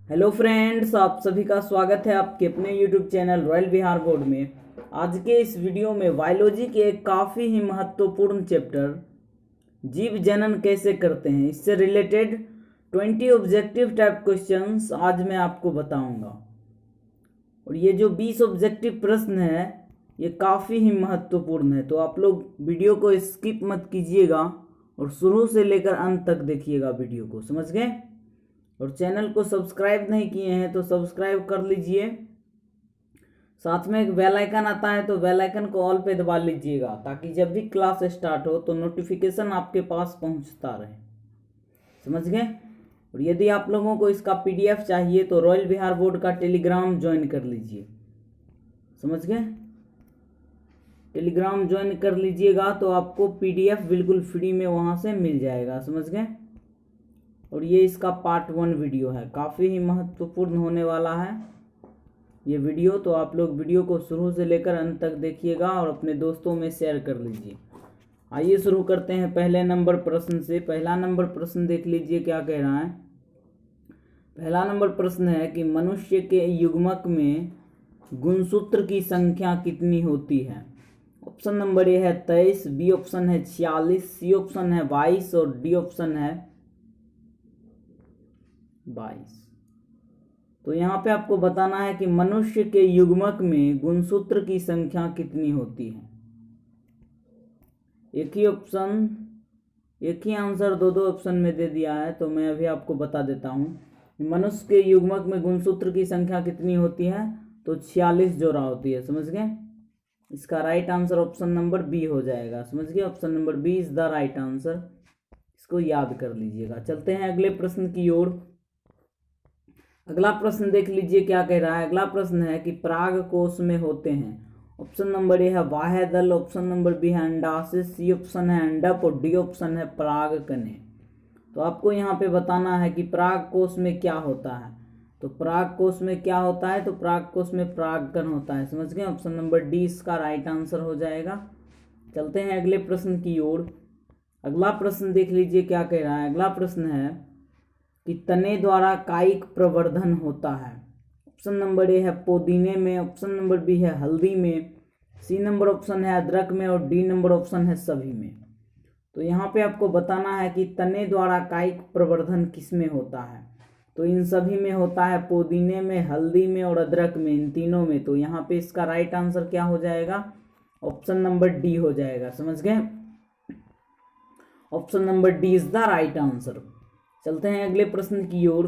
Hello friends, आप सभी का स्वागत है आपके अपने YouTube channel royal Bihar board में। आज के इस वीडियो में बायोलॉजी के एक काफ़ी ही महत्वपूर्ण चैप्टर जीव जनन कैसे करते हैं, इससे रिलेटेड 20 ऑब्जेक्टिव टाइप क्वेश्चंस आज मैं आपको बताऊंगा। और ये जो 20 ऑब्जेक्टिव प्रश्न है ये काफ़ी ही महत्वपूर्ण है, तो आप लोग वीडियो को स्किप मत कीजिएगा और शुरू से लेकर अंत तक देखिएगा वीडियो को, समझ गए। और चैनल को सब्सक्राइब नहीं किए हैं तो सब्सक्राइब कर लीजिए। साथ में एक बेल आइकन आता है तो बेल आइकन को ऑल पे दबा लीजिएगा ताकि जब भी क्लास स्टार्ट हो तो नोटिफिकेशन आपके पास पहुंचता रहे, समझ गए। और यदि आप लोगों को इसका पीडीएफ चाहिए तो रॉयल बिहार बोर्ड का टेलीग्राम ज्वाइन कर लीजिए, समझ गए। टेलीग्राम ज्वाइन कर लीजिएगा तो आपको पीडीएफ बिल्कुल फ्री में वहां से मिल जाएगा, समझ गए। और ये इसका पार्ट 1 वीडियो है, काफ़ी ही महत्वपूर्ण होने वाला है ये वीडियो, तो आप लोग वीडियो को शुरू से लेकर अंत तक देखिएगा और अपने दोस्तों में शेयर कर लीजिए। आइए शुरू करते हैं पहले नंबर प्रश्न से। पहला नंबर प्रश्न देख लीजिए क्या कह रहा है। पहला नंबर प्रश्न है कि मनुष्य के युग्मक में गुणसूत्र की संख्या कितनी होती है। ऑप्शन नंबर ए है 23, बी ऑप्शन है 46, सी ऑप्शन है 22 और डी ऑप्शन है 22। तो यहाँ पे आपको बताना है कि मनुष्य के युग्मक में गुणसूत्र की संख्या कितनी होती है। एक ही ऑप्शन, एक ही आंसर दो ऑप्शन में दे दिया है, तो मैं अभी आपको बता देता हूँ। मनुष्य के युग्मक में गुणसूत्र की संख्या कितनी होती है, तो 46 जोड़ा होती है, समझ गए। इसका right answer option number B हो जाएगा, समझ गए। Option number B is the right answer, इसको याद कर लीजिएगा। चलते हैं अगले प्रश्न की ओर। अगला प्रश्न देख लीजिए क्या कह रहा है। अगला प्रश्न है कि पराग कोश में होते हैं। ऑप्शन नंबर ए है बाह्य दल, ऑप्शन नंबर बी है अंडाशय, सी ऑप्शन है अंडक और डी ऑप्शन है पराग कणे। तो आपको यहाँ पे बताना है कि पराग कोश में क्या होता है। तो पराग कोश में क्या होता है, तो पराग कोश में परागकण होता है, समझ गए। ऑप्शन नंबर डी इसका राइट आंसर हो जाएगा। चलते हैं अगले प्रश्न की ओर। अगला प्रश्न देख लीजिए क्या कह रहा है। अगला प्रश्न है कि तने द्वारा कायिक प्रवर्धन होता है। ऑप्शन नंबर ए है पुदीने में, ऑप्शन नंबर बी है हल्दी में, सी नंबर ऑप्शन है अदरक में और डी नंबर ऑप्शन है सभी में। तो यहाँ पे आपको बताना है कि तने द्वारा कायिक प्रवर्धन किस में होता है। तो इन सभी में होता है, पुदीने में, हल्दी में और अदरक में, इन तीनों में। तो यहाँ पे इसका राइट आंसर क्या हो जाएगा, ऑप्शन नंबर डी हो जाएगा, समझ गए। Option number D is the right answer. चलते हैं अगले प्रश्न की ओर।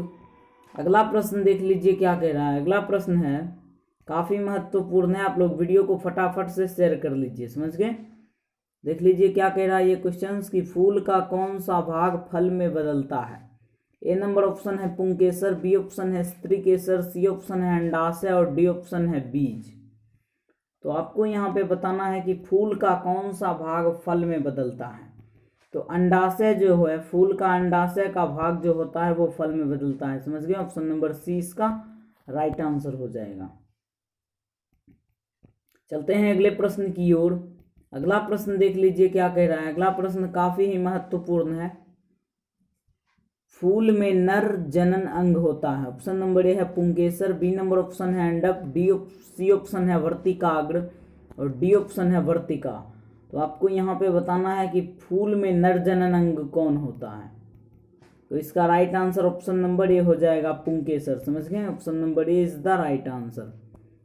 अगला प्रश्न देख लीजिए क्या कह रहा है। अगला प्रश्न है काफी महत्वपूर्ण है, आप लोग वीडियो को फटाफट से शेयर कर लीजिए, समझ गए। देख लीजिए क्या कह रहा है ये क्वेश्चन कि फूल का कौन सा भाग फल में बदलता है। ए नंबर ऑप्शन है पुंकेसर, बी ऑप्शन है स्त्रीकेसर, सी ऑप्शन है अंडाशय और डी ऑप्शन है बीज। तो आपको यहाँ पे बताना है कि फूल का कौन सा भाग फल में बदलता है। तो अंडाशय जो है, फूल का अंडाशय का भाग जो होता है वो फल में बदलता है, समझ गए। ऑप्शन नंबर सी इसका राइट आंसर हो जाएगा। चलते हैं अगले प्रश्न की ओर। अगला प्रश्न देख लीजिए क्या कह रहा है। अगला प्रश्न काफी ही महत्वपूर्ण है। फूल में नर जनन अंग होता है। ऑप्शन नंबर ए है पुंकेसर, बी नंबर ऑप्शन है अंडक, सी ऑप्शन है वर्तिकाग्र और डी ऑप्शन है वर्तिका। तो आपको यहाँ पे बताना है कि फूल में नर जनन अंग कौन होता है। तो इसका right answer option number A हो जाएगा पुंकेसर, समझ गए। Option number A is the right answer.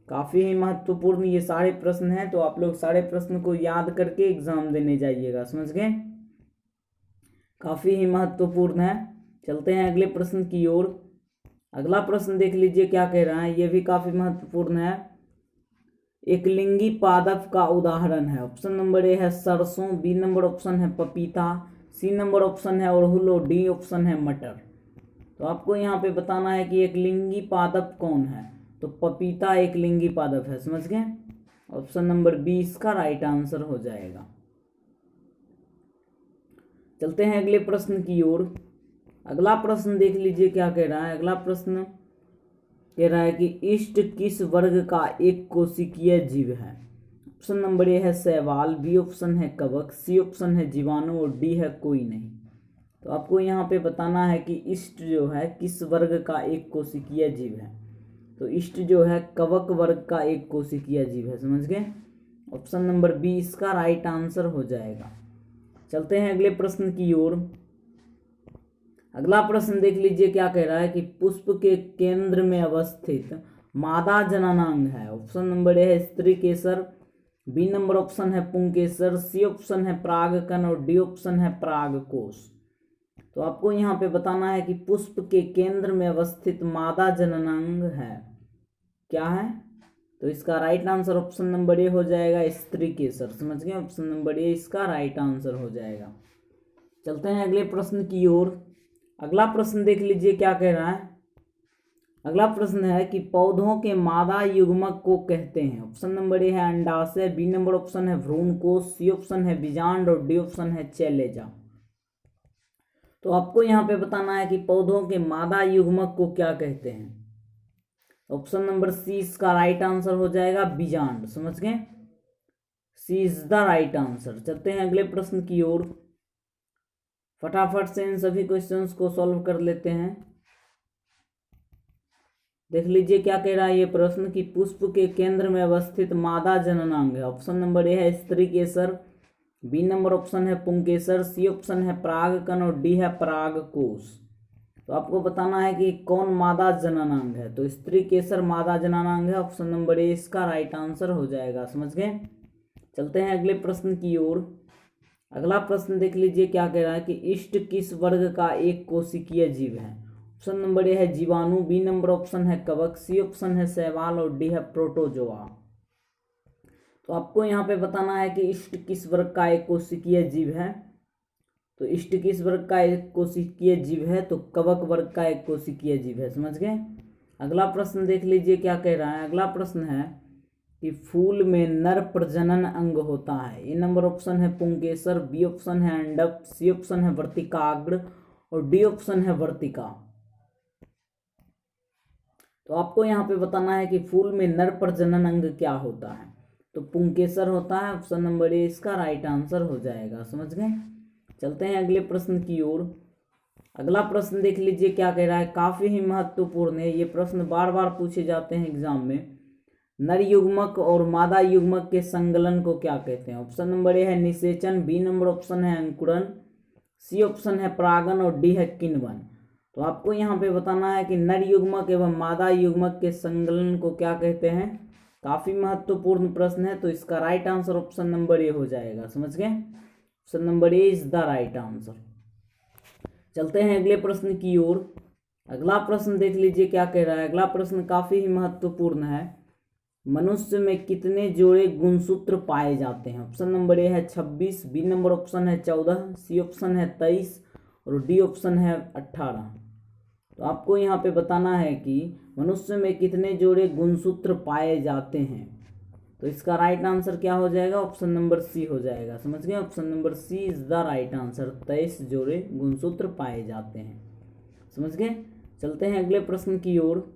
काफी ही महत्वपूर्ण ये सारे प्रश्न हैं, तो आप लोग सारे प्रश्न को याद करके एग्जाम देने जाइएगा, समझ गए। काफी ही महत्वपूर्ण है। चलते हैं अगले प्रश्न की ओर। अगला प्रश्न देख लीजिए क्या कह रहा है, यह भी काफी महत्वपूर्ण है। एक लिंगी पादप का उदाहरण है। ऑप्शन नंबर ए है सरसों, बी नंबर ऑप्शन है पपीता, सी नंबर ऑप्शन है अड़हुल और डी ऑप्शन है मटर। तो आपको यहाँ पे बताना है कि एक लिंगी पादप कौन है। तो पपीता एक लिंगी पादप है, समझ गए। ऑप्शन नंबर बी इसका राइट आंसर हो जाएगा। चलते हैं अगले प्रश्न की ओर। अगला प्रश्न देख लीजिए क्या कह रहा है। अगला प्रश्न कह रहा है कि ईस्ट किस वर्ग का एक कोशिकीय जीव है। ऑप्शन नंबर ए है शैवाल, बी ऑप्शन है कवक, सी ऑप्शन है जीवाणु और डी है कोई नहीं। तो आपको यहाँ पे बताना है कि इष्ट जो है किस वर्ग का एक कोशिकीय जीव है। तो इष्ट जो है कवक वर्ग का एक कोशिकीय जीव है, समझ गए। ऑप्शन नंबर बी इसका राइट आंसर हो जाएगा। चलते हैं अगले प्रश्न की ओर। अगला प्रश्न देख लीजिए क्या कह रहा है कि पुष्प के केंद्र में अवस्थित मादा जननांग है। ऑप्शन नंबर ए है स्त्री केसर, बी नंबर ऑप्शन है पुंकेसर, सी ऑप्शन है परागकण और डी ऑप्शन है परागकोश। तो आपको यहाँ पे बताना है कि पुष्प के केंद्र में अवस्थित मादा जननांग है, क्या है। तो इसका right answer option number A हो जाएगा स्त्री केसर, समझ गए। ऑप्शन नंबर ए इसका राइट आंसर हो जाएगा। चलते हैं अगले प्रश्न की ओर। अगला प्रश्न देख लीजिए क्या कह रहा है। अगला प्रश्न है कि पौधों के मादा युग्मक को कहते हैं। ऑप्शन नंबर ए है अंडाशय, बी नंबर ऑप्शन है भ्रूणकोश, सी ऑप्शन है बीजांड और डी ऑप्शन है चैलेजा। तो आपको यहाँ पे बताना है कि पौधों के मादा युग्मक को क्या कहते हैं। ऑप्शन नंबर सी इसका राइट आंसर हो जाएगा बीजांड, समझ गए। सी इज द राइट आंसर। चलते हैं अगले प्रश्न की ओर। फटाफट से इन सभी क्वेश्चंस को सॉल्व कर लेते हैं। देख लीजिए क्या कह रहा है ये प्रश्न कि पुष्प के केंद्र में अवस्थित मादा जननांग है। ऑप्शन नंबर ए है स्त्री केसर, बी नंबर ऑप्शन है पुंकेसर, सी ऑप्शन है परागकण और डी है परागकोश। तो आपको बताना है कि कौन मादा जननांग है। तो स्त्री केसर मादा जननांग है। ऑप्शन नंबर ए इसका राइट आंसर हो जाएगा, समझ गए। चलते हैं अगले प्रश्न की ओर। अगला प्रश्न देख लीजिए क्या कह रहा है कि इष्ट किस वर्ग का एक कोशिकीय जीव है। ऑप्शन नंबर ए है जीवाणु, बी नंबर ऑप्शन है कवक, सी ऑप्शन है शैवाल और डी है प्रोटोजोआ। तो आपको यहाँ पे बताना है कि इष्ट किस वर्ग का एक कोशिकीय जीव है। तो इष्ट किस वर्ग का एक कोशिकीय जीव है, तो कवक वर्ग का एक कोशिकीय जीव है, समझ गए। अगला प्रश्न देख लीजिए क्या कह रहा है। अगला प्रश्न है कि फूल में नर प्रजनन अंग होता है। ए नंबर ऑप्शन है पुंकेसर, बी ऑप्शन है अंडक, सी ऑप्शन है वर्तिकाग्र और डी ऑप्शन है वर्तिका। तो आपको यहाँ पे बताना है कि फूल में नर प्रजनन अंग क्या होता है। तो पुंकेसर होता है। ऑप्शन नंबर ए इसका राइट आंसर हो जाएगा, समझ गए। चलते हैं अगले प्रश्न की ओर। अगला प्रश्न देख लीजिए क्या कह रहा है, काफी ही महत्वपूर्ण है। ये प्रश्न बार बार पूछे जाते हैं एग्जाम में। नर युग्मक और मादा युग्मक के संगलन को क्या कहते हैं। ऑप्शन नंबर ए है निषेचन, बी नंबर ऑप्शन है अंकुरन, सी ऑप्शन है परागन और डी है किण्वन। तो आपको यहाँ पे बताना है कि नर युग्मक एवं मादा युग्मक के संगलन को क्या कहते हैं। काफी महत्वपूर्ण प्रश्न है। तो इसका right answer option number A हो जाएगा, समझ गए। Option number A is the right answer. चलते हैं अगले प्रश्न की ओर। अगला प्रश्न देख लीजिए क्या कह रहा है। अगला प्रश्न काफी ही महत्वपूर्ण है। मनुष्य में कितने जोड़े गुणसूत्र पाए जाते हैं। ऑप्शन नंबर ए है 26, बी नंबर ऑप्शन है 14, सी ऑप्शन है 23 और डी ऑप्शन है 18। तो आपको यहाँ पे बताना है कि मनुष्य में कितने जोड़े गुणसूत्र पाए जाते हैं। तो इसका राइट आंसर क्या हो जाएगा। ऑप्शन नंबर सी हो जाएगा, समझ गए। Option number C is the right answer. 23 जोड़े गुणसूत्र पाए जाते हैं, समझ गए। चलते हैं अगले प्रश्न की ओर।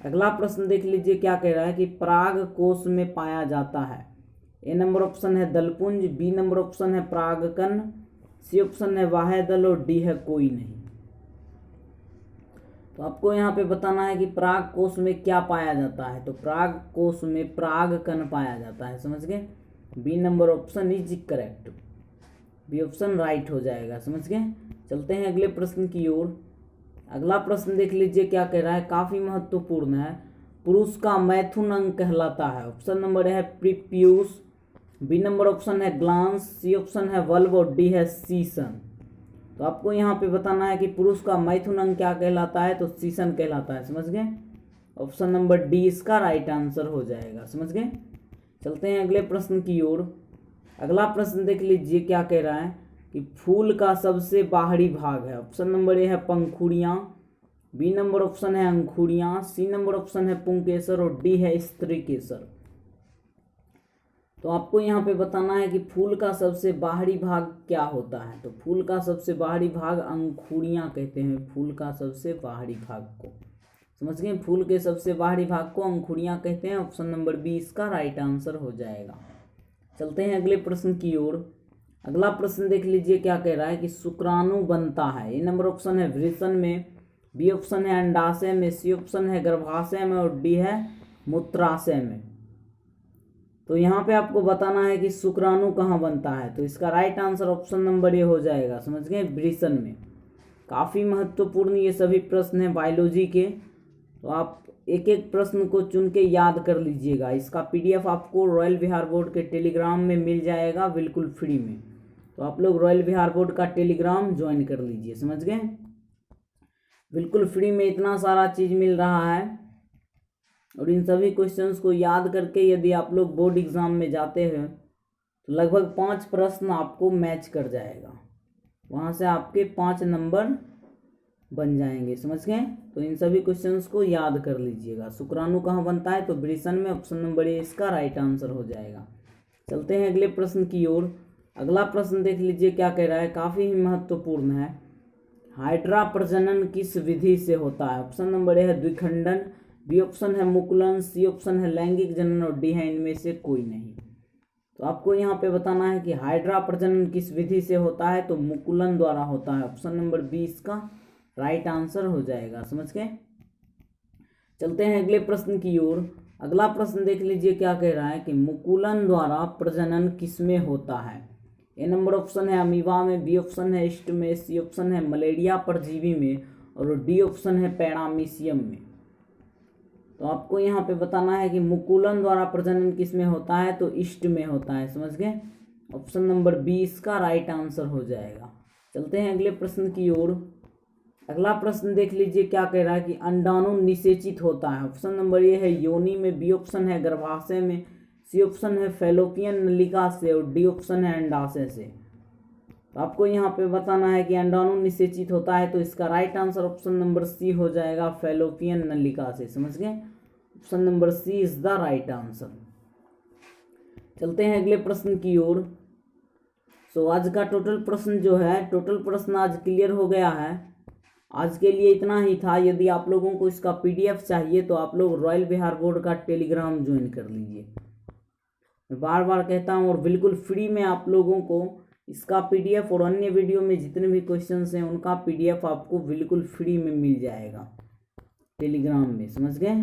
अगला प्रश्न देख लीजिए क्या कह रहा है कि पराग कोश में पाया जाता है। ए नंबर ऑप्शन है दलपुंज, बी नंबर ऑप्शन है परागकण, सी ऑप्शन है बाह्य दल और डी है कोई नहीं। तो आपको यहाँ पे बताना है कि पराग कोश में क्या पाया जाता है। तो पराग कोश में परागकण पाया जाता है, समझ गए। B number option is correct, B option right हो जाएगा, समझ गए। चलते हैं अगले प्रश्न की ओर। अगला प्रश्न देख लीजिए क्या कह रहा है, काफी महत्वपूर्ण है। पुरुष का मैथुन अंग कहलाता है। ऑप्शन नंबर है प्रीप्यूस, बी नंबर ऑप्शन है ग्लांस, सी ऑप्शन है वल्व और डी है सीसन। तो आपको यहाँ पे बताना है कि पुरुष का मैथुन अंग क्या कहलाता है। तो सीसन कहलाता है, समझ गए। ऑप्शन नंबर डी इसका राइट आंसर हो जाएगा, समझ गए। चलते हैं अगले प्रश्न की ओर। अगला प्रश्न देख लीजिए क्या कह रहा है कि फूल का सबसे बाहरी भाग है। ऑप्शन नंबर ए है पंखुड़ियाँ, बी नंबर ऑप्शन है अंकुड़ियाँ, सी नंबर ऑप्शन है पुंकेसर और डी है स्त्री केसर। तो आपको यहाँ पे बताना है कि फूल का सबसे बाहरी भाग क्या होता है। तो फूल का सबसे बाहरी भाग अंकुड़ियाँ कहते हैं। फूल का सबसे बाहरी भाग को, समझ गए। फूल के सबसे बाहरी भाग को अंकुड़ियाँ कहते हैं। ऑप्शन नंबर बी इसका राइट आंसर हो जाएगा। चलते हैं अगले प्रश्न की ओर। अगला प्रश्न देख लीजिए क्या कह रहा है कि शुक्राणु बनता है। ए नंबर ऑप्शन है वृषण में, बी ऑप्शन है अंडाशय में, सी ऑप्शन है गर्भाशय में और डी है मूत्राशय में। तो यहाँ पे आपको बताना है कि शुक्राणु कहाँ बनता है। तो इसका right answer option number A हो जाएगा, समझ गए, वृषण में। काफ़ी महत्वपूर्ण ये सभी प्रश्न हैं बायोलॉजी के, तो आप एक एक प्रश्न को चुन के याद कर लीजिएगा। इसका पीडीएफ आपको रॉयल बिहार बोर्ड के टेलीग्राम में मिल जाएगा बिल्कुल फ्री में। तो आप लोग रॉयल बिहार बोर्ड का टेलीग्राम ज्वाइन कर लीजिए, समझ गए। बिल्कुल फ्री में इतना सारा चीज़ मिल रहा है और इन सभी क्वेश्चंस को याद करके यदि आप लोग बोर्ड एग्ज़ाम में जाते हैं तो लगभग 5 प्रश्न आपको मैच कर जाएगा, वहाँ से आपके 5 नंबर बन जाएंगे, समझ गए। तो इन सभी क्वेश्चंस को याद कर लीजिएगा। शुक्राणु कहाँ बनता है, तो वृषण में, ऑप्शन नंबर ए इसका राइट आंसर हो जाएगा। चलते हैं अगले प्रश्न की ओर। अगला प्रश्न देख लीजिए क्या कह रहा है, काफ़ी ही महत्वपूर्ण है। हाइड्रा प्रजनन किस विधि से होता है। ऑप्शन नंबर ए है द्विखंडन, बी ऑप्शन है मुकुलन, सी ऑप्शन है लैंगिक जनन और डी है इनमें से कोई नहीं। तो आपको यहाँ पे बताना है कि हाइड्रा प्रजनन किस विधि से होता है, तो मुकुलन द्वारा होता है। ऑप्शन नंबर बी इसका राइट आंसर हो जाएगा, समझ गए। चलते हैं अगले प्रश्न की ओर। अगला प्रश्न देख लीजिए क्या कह रहा है कि मुकुलन द्वारा प्रजनन किसमें होता है। ए नंबर ऑप्शन है अमीबा में, बी ऑप्शन है ईस्ट में, सी ऑप्शन है मलेरिया परजीवी में और डी ऑप्शन है पैरामीशियम में। तो आपको यहाँ पे बताना है कि मुकुलन द्वारा प्रजनन किस में होता है, तो ईस्ट में होता है, समझ गए। ऑप्शन नंबर बी इसका राइट आंसर हो जाएगा। चलते हैं अगले प्रश्न की ओर। अगला प्रश्न देख लीजिए क्या कह रहा है कि अंडाणु निषेचित होता है। ऑप्शन नंबर ए है योनि में, बी ऑप्शन है गर्भाशय में, सी ऑप्शन है फैलोपियन नलिका से और डी ऑप्शन है अंडाशय से। तो आपको यहाँ पे बताना है कि अंडाणु निषेचित होता है, तो इसका right answer option number C हो जाएगा, फैलोपियन नलिका से, समझ गए। Option number C is the right answer. चलते हैं अगले प्रश्न की ओर। सो आज का टोटल प्रश्न जो है, टोटल प्रश्न आज क्लियर हो गया है। आज के लिए इतना ही था। यदि आप लोगों को इसका पीडीएफ चाहिए तो आप लोग रॉयल बिहार बोर्ड का टेलीग्राम ज्वाइन कर लीजिए। मैं बार बार कहता हूँ और बिल्कुल फ्री में आप लोगों को इसका पीडीएफ और अन्य वीडियो में जितने भी क्वेश्चंस हैं उनका पीडीएफ आपको बिल्कुल फ्री में मिल जाएगा टेलीग्राम में, समझ गए।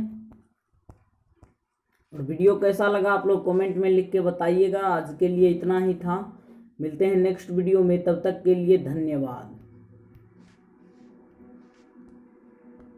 और वीडियो कैसा लगा आप लोग कमेंट में लिख के बताइएगा। आज के लिए इतना ही था, मिलते हैं नेक्स्ट वीडियो में, तब तक के लिए धन्यवाद।